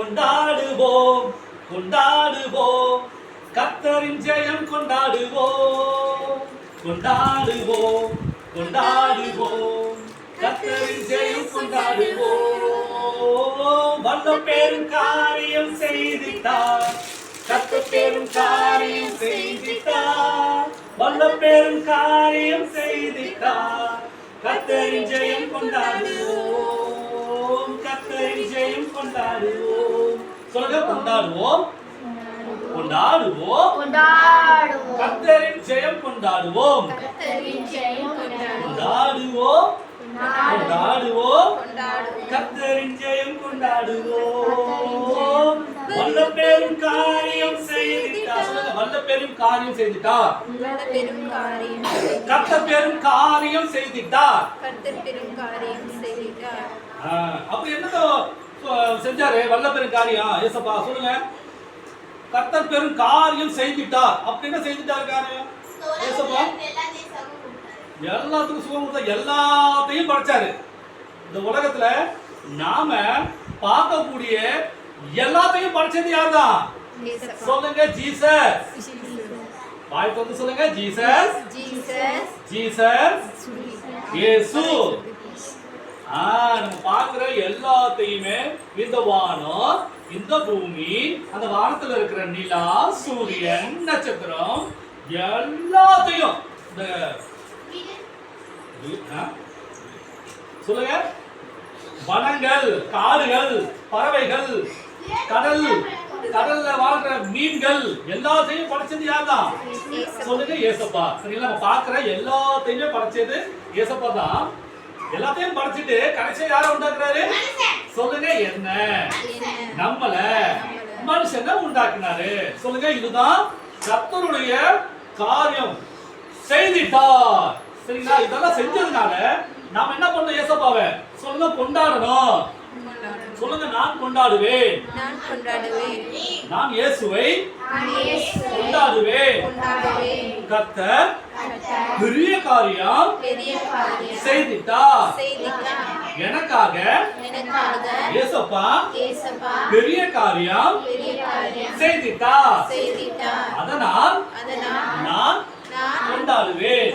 கொண்டாடுவோம் கொண்டாடுவோம் கர்த்தரின் ஜெயம் கொண்டாடுவோம் கொண்டாடுவோம் கொண்டாடுவோம் கர்த்தரின் ஜெயம் கொண்டாடுவோம் வல்ல பெரும் காரியம் செய்திட்டார் கர்த்தர் பெரும் காரியம் செய்திட்டார் வல்ல பெரும் காரியம் செய்திட்டார் கர்த்தரின் ஜெயம் கொண்டாடுவோம் கர்த்தரின் ஜெயம் கொண்டாடுவோம் சொல்லுங்க கொண்டாடுவோம் கொண்டாடுவோம் கொண்டாடுவோம் கர்த்தரின் ஜெயம் கொண்டாடுவோம் கர்த்தரின் ஜெயம் கொண்டாடுவோம் கொண்டாடுவோம் கொண்டாடுவோம் கர்த்தரின் ஜெயம் கொண்டாடுவோம் வல்ல பெரும் காரியம் செய்திட்டார் சொல்லுங்க வல்ல பெரும் காரியம் செய்திட்டார் வல்ல பெரும் காரியம் கர்த்தர் பெரும் காரியம் செய்திட்டார் கர்த்தர் பெரும் காரியம் செய்தார் அப்ப என்ன செஞ்சாரு வல்ல பெரும் காரியம் ஏசப்பா சொல்லுங்க கர்த்தர் பெரும் காரியம் செய்திட்டார் அப்படி என்ன செய்திட்டார் காரியம் ஏசப்பா எல்லாத்துக்கும் சுகம் கொடுத்தா எல்லாத்தையும் படைச்சாரு இந்த உலகத்துல நாம பார்க்கக்கூடிய எல்லாத்தையும் படைச்சது யார்தான் சொல்லுங்க ஜீசஸ் வாய் வந்து சொல்லுங்க ஜீசஸ் ஜீசஸ் ஜீசஸ் இயேசு நம்ம பார்க்கிற எல்லாத்தையுமே இந்த வானம் இந்த பூமி அந்த வானத்துல இருக்கிற நிலா சூரியன் நட்சத்திரம் எல்லாத்தையும் சொல்லுங்க வனங்கள் காடுகள் பறவைகள் கடல்ல வாழ்ற மீன்கள் எல்லாத்தையும் படைச்சது யார்தான் சொல்லுங்க ஏசப்பா சரிங்களா நம்ம பார்க்கிற எல்லாத்தையுமே படைச்சது ஏசப்பா தான் எல்லாத்தையும் படைச்சிட்டு கடைசியா யார உண்டாக்குறாரு சொல்லுங்க என்ன நம்மள மனுஷனை உண்டாக்குனாரு சொல்லுங்க இதுதான் கர்த்தருடைய காரியம் செய்திட்டார் சரிங்களா இதெல்லாம் செஞ்சதுனால நாம என்ன பண்ணோம் ஏசப்பாவை சொல்லுங்க கொண்டாடணும் சொல்லுங்க நான் கொண்டாடுவேன் நான் இயேசுவை கொண்டாடுவேன் கர்த்தர் பெரிய காரியம் செய்திட்டார் எனக்காக ஏசப்பா பெரிய காரியம் செய்திட்டார் அதனால் நான் கொண்டாடுவேன்